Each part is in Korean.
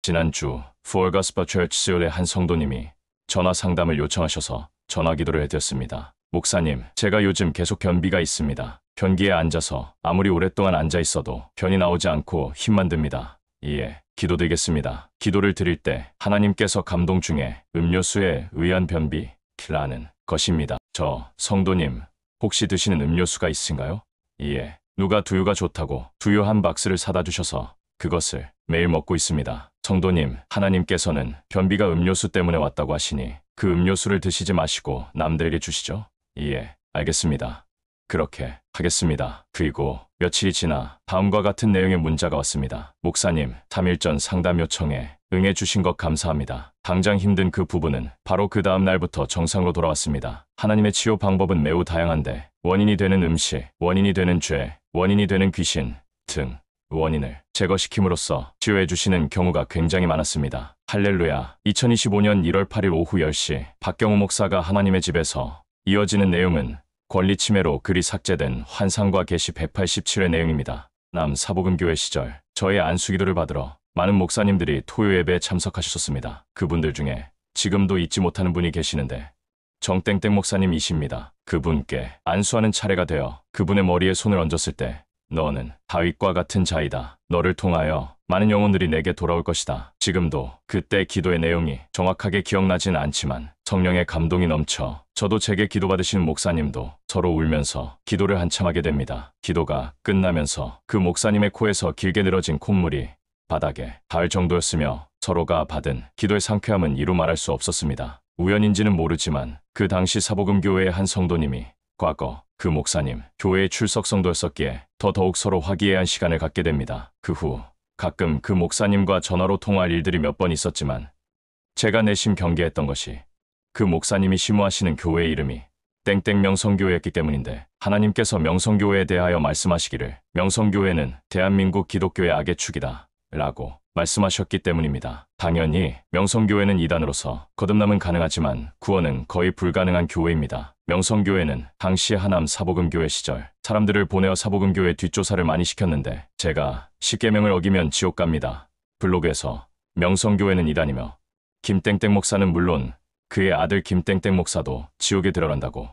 지난주 For Gospel Church 세울의 한 성도님이 전화 상담을 요청하셔서 전화 기도를 해드렸습니다. 목사님, 제가 요즘 계속 변비가 있습니다. 변기에 앉아서 아무리 오랫동안 앉아 있어도 변이 나오지 않고 힘만 듭니다. 이에 기도드리겠습니다. 기도를 드릴 때 하나님께서 감동 중에 음료수에 의한 변비라는 것입니다. 저 성도님, 혹시 드시는 음료수가 있으신가요? 이에 누가 두유가 좋다고 두유 한 박스를 사다 주셔서 그것을 매일 먹고 있습니다. 성도님, 하나님께서는 변비가 음료수 때문에 왔다고 하시니 그 음료수를 드시지 마시고 남들에게 주시죠? 이에 알겠습니다. 그렇게 하겠습니다. 그리고 며칠이 지나 다음과 같은 내용의 문자가 왔습니다. 목사님, 3일 전 상담 요청에 응해 주신 것 감사합니다. 당장 힘든 그 부분은 바로 그 다음 날부터 정상으로 돌아왔습니다. 하나님의 치유 방법은 매우 다양한데 원인이 되는 음식, 원인이 되는 죄, 원인이 되는 귀신 등 원인을 제거시킴으로써 치유해 주시는 경우가 굉장히 많았습니다. 할렐루야. 2025년 1월 8일 오후 10시 박경우 목사가 하나님의 집에서 이어지는 내용은 권리 침해로 글이 삭제된 환상과 계시 187회 내용입니다. 남 사복음교회 시절 저의 안수기도를 받으러 많은 목사님들이 토요 예배에 참석하셨습니다. 그분들 중에 지금도 잊지 못하는 분이 계시는데 정땡땡 목사님이십니다. 그분께 안수하는 차례가 되어 그분의 머리에 손을 얹었을 때 너는 다윗과 같은 자이다. 너를 통하여 많은 영혼들이 내게 돌아올 것이다. 지금도 그때 기도의 내용이 정확하게 기억나진 않지만 성령의 감동이 넘쳐 저도 제게 기도받으시는 목사님도 서로 울면서 기도를 한참 하게 됩니다. 기도가 끝나면서 그 목사님의 코에서 길게 늘어진 콧물이 바닥에 닿을 정도였으며 서로가 받은 기도의 상쾌함은 이루 말할 수 없었습니다. 우연인지는 모르지만 그 당시 사복음교회의 한 성도님이 과거 그 목사님 교회의 출석 성도였었기에 더더욱 서로 화기애애한 시간을 갖게 됩니다. 그 후 가끔 그 목사님과 전화로 통화할 일들이 몇 번 있었지만 제가 내심 경계했던 것이 그 목사님이 심호하시는 교회의 이름이 땡땡 명성교회였기 때문인데 하나님께서 명성교회에 대하여 말씀하시기를 명성교회는 대한민국 기독교의 악의 축이다 라고 말씀하셨기 때문입니다. 당연히 명성교회는 이단으로서 거듭남은 가능하지만 구원은 거의 불가능한 교회입니다. 명성교회는 당시 하남 사복음교회 시절 사람들을 보내어 사복음교회 뒷조사를 많이 시켰는데 제가 십계명을 어기면 지옥 갑니다. 블로그에서 명성교회는 이단이며 김땡땡 목사는 물론 그의 아들 김땡땡 목사도 지옥에 들어간다고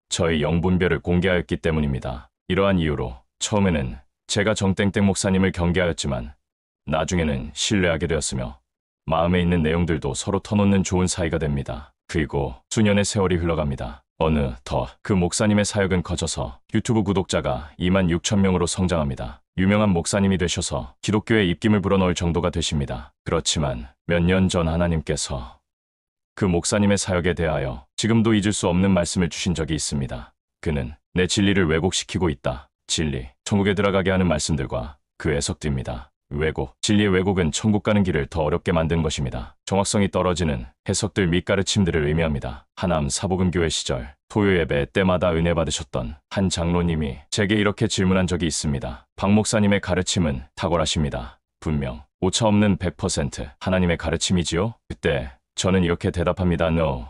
저의 영분별을 공개하였기 때문입니다. 이러한 이유로 처음에는 제가 정땡땡 목사님을 경계하였지만 나중에는 신뢰하게 되었으며 마음에 있는 내용들도 서로 터놓는 좋은 사이가 됩니다. 그리고 수년의 세월이 흘러갑니다. 어느덧 그 목사님의 사역은 커져서 유튜브 구독자가 26,000명으로 성장합니다. 유명한 목사님이 되셔서 기독교의 입김을 불어넣을 정도가 되십니다. 그렇지만 몇 년 전 하나님께서 그 목사님의 사역에 대하여 지금도 잊을 수 없는 말씀을 주신 적이 있습니다. 그는 내 진리를 왜곡시키고 있다. 진리, 천국에 들어가게 하는 말씀들과 그 해석들입니다. 왜곡, 진리의 왜곡은 천국 가는 길을 더 어렵게 만드는 것입니다. 정확성이 떨어지는 해석들 및 가르침들을 의미합니다. 하남 사복음교회 시절 토요 예배 때마다 은혜 받으셨던 한 장로님이 제게 이렇게 질문한 적이 있습니다. 박 목사님의 가르침은 탁월하십니다. 분명 오차 없는 100% 하나님의 가르침이지요? 그때 저는 이렇게 대답합니다. No.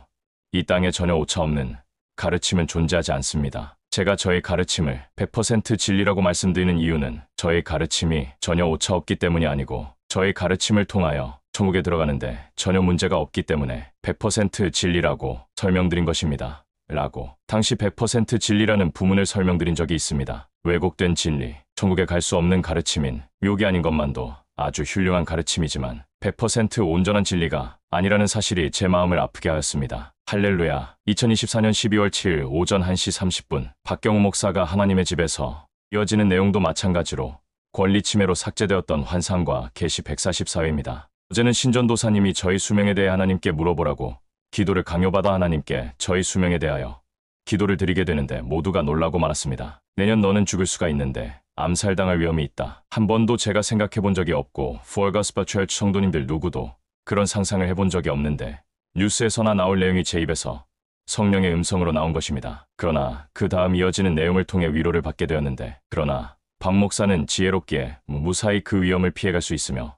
이 땅에 전혀 오차 없는 가르침은 존재하지 않습니다. 제가 저의 가르침을 100% 진리라고 말씀드리는 이유는 저의 가르침이 전혀 오차 없기 때문이 아니고 저의 가르침을 통하여 천국에 들어가는데 전혀 문제가 없기 때문에 100% 진리라고 설명드린 것입니다. 라고 당시 100% 진리라는 부문을 설명드린 적이 있습니다. 왜곡된 진리, 천국에 갈 수 없는 가르침인 묘기 아닌 것만도 아주 훌륭한 가르침이지만 100% 온전한 진리가 아니라는 사실이 제 마음을 아프게 하였습니다. 할렐루야. 2024년 12월 7일 오전 1시 30분 박경우 목사가 하나님의 집에서 이어지는 내용도 마찬가지로 권리 침해로 삭제되었던 환상과 계시 144회입니다. 어제는 신전도사님이 저희 수명에 대해 하나님께 물어보라고 기도를 강요받아 하나님께 저희 수명에 대하여 기도를 드리게 되는데 모두가 놀라고 말았습니다. 내년 너는 죽을 수가 있는데 암살당할 위험이 있다. 한 번도 제가 생각해 본 적이 없고 For Gospel Church 성도님들 누구도 그런 상상을 해본 적이 없는데 뉴스에서나 나올 내용이 제 입에서 성령의 음성으로 나온 것입니다. 그러나 그 다음 이어지는 내용을 통해 위로를 받게 되었는데 그러나 박 목사는 지혜롭기에 무사히 그 위험을 피해갈 수 있으며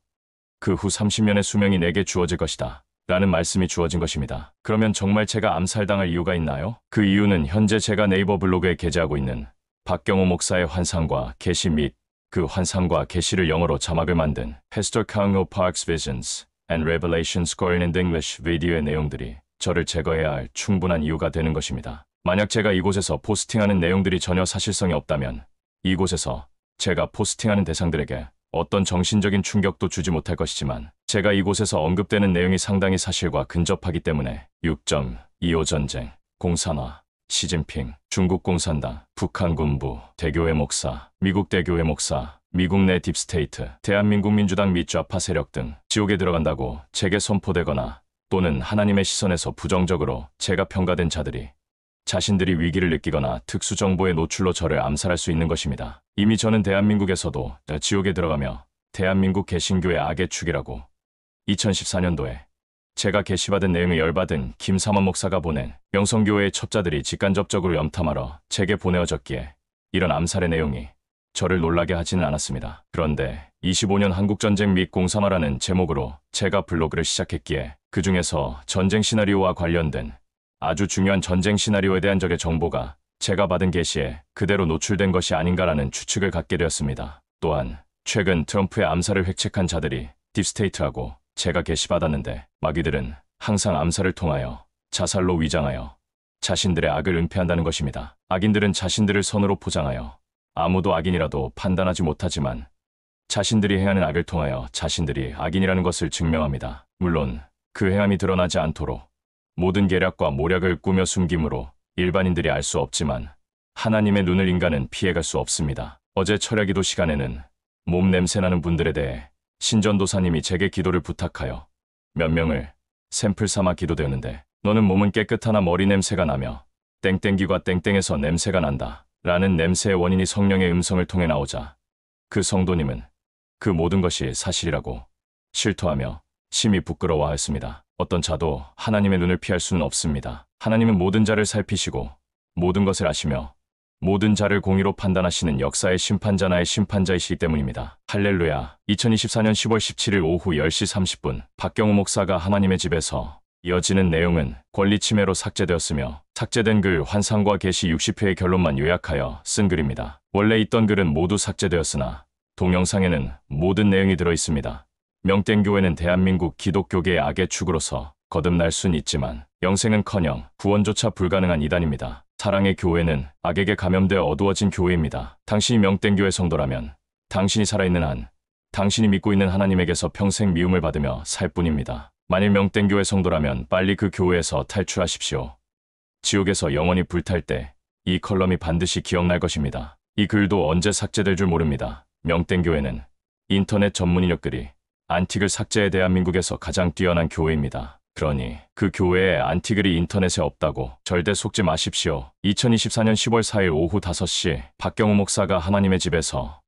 그 후 30년의 수명이 내게 주어질 것이다. 라는 말씀이 주어진 것입니다. 그러면 정말 제가 암살당할 이유가 있나요? 그 이유는 현재 제가 네이버 블로그에 게재하고 있는 박경호 목사의 환상과 계시 및 그 환상과 계시를 영어로 자막을 만든 Pastor Kang-ho Park's Visions and Revelations Korean and English 비디오의 내용들이 저를 제거해야 할 충분한 이유가 되는 것입니다. 만약 제가 이곳에서 포스팅하는 내용들이 전혀 사실성이 없다면 이곳에서 제가 포스팅하는 대상들에게 어떤 정신적인 충격도 주지 못할 것이지만 제가 이곳에서 언급되는 내용이 상당히 사실과 근접하기 때문에 6.25 전쟁, 공산화, 시진핑, 중국 공산당, 북한 군부, 대교회 목사, 미국 대교회 목사, 미국 내 딥스테이트, 대한민국 민주당 및 좌파 세력 등 지옥에 들어간다고 제게 선포되거나 또는 하나님의 시선에서 부정적으로 제가 평가된 자들이 자신들이 위기를 느끼거나 특수정보의 노출로 저를 암살할 수 있는 것입니다. 이미 저는 대한민국에서도 지옥에 들어가며 대한민국 개신교의 악의 축이라고 2014년도에 제가 게시받은 내용에 열받은 김삼원 목사가 보낸 명성교회의 첩자들이 직간접적으로 염탐하러 제게 보내어졌기에 이런 암살의 내용이 저를 놀라게 하지는 않았습니다. 그런데 25년 한국전쟁 및 공산화라는 제목으로 제가 블로그를 시작했기에 그 중에서 전쟁 시나리오와 관련된 아주 중요한 전쟁 시나리오에 대한 적의 정보가 제가 받은 게시에 그대로 노출된 것이 아닌가라는 추측을 갖게 되었습니다. 또한 최근 트럼프의 암살을 획책한 자들이 딥스테이트하고 제가 게시받았는데 마귀들은 항상 암살을 통하여 자살로 위장하여 자신들의 악을 은폐한다는 것입니다. 악인들은 자신들을 선으로 포장하여 아무도 악인이라도 판단하지 못하지만 자신들이 행하는 악을 통하여 자신들이 악인이라는 것을 증명합니다. 물론 그 행함이 드러나지 않도록 모든 계략과 모략을 꾸며 숨김으로 일반인들이 알 수 없지만 하나님의 눈을 인간은 피해갈 수 없습니다. 어제 철야기도 시간에는 몸 냄새나는 분들에 대해 신전도사님이 제게 기도를 부탁하여 몇 명을 샘플 삼아 기도되었는데 너는 몸은 깨끗하나 머리 냄새가 나며 땡땡기과 땡땡에서 냄새가 난다 라는 냄새의 원인이 성령의 음성을 통해 나오자 그 성도님은 그 모든 것이 사실이라고 실토하며 심히 부끄러워하였습니다. 어떤 자도 하나님의 눈을 피할 수는 없습니다. 하나님은 모든 자를 살피시고 모든 것을 아시며 모든 자를 공의로 판단하시는 역사의 심판자나의 심판자이시기 때문입니다. 할렐루야. 2024년 10월 17일 오후 10시 30분 박경우 목사가 하나님의 집에서 이어지는 내용은 권리 침해로 삭제되었으며 삭제된 글 환상과 계시 60회의 결론만 요약하여 쓴 글입니다. 원래 있던 글은 모두 삭제되었으나 동영상에는 모든 내용이 들어있습니다. 명땡교회는 대한민국 기독교계의 악의 축으로서 거듭날 순 있지만 영생은커녕 구원조차 불가능한 이단입니다. 사랑의 교회는 악에게 감염되어 어두워진 교회입니다. 당신이 명땡교회 성도라면 당신이 살아있는 한 당신이 믿고 있는 하나님에게서 평생 미움을 받으며 살 뿐입니다. 만일 명땡교회 성도라면 빨리 그 교회에서 탈출하십시오. 지옥에서 영원히 불탈 때 이 컬럼이 반드시 기억날 것입니다. 이 글도 언제 삭제될 줄 모릅니다. 명땡교회는 인터넷 전문 인력들이 안티글 삭제에 대한민국에서 가장 뛰어난 교회입니다. 그러니 그 교회에 안티글이 인터넷에 없다고 절대 속지 마십시오. 2024년 10월 4일 오후 5시 박경우 목사가 하나님의 집에서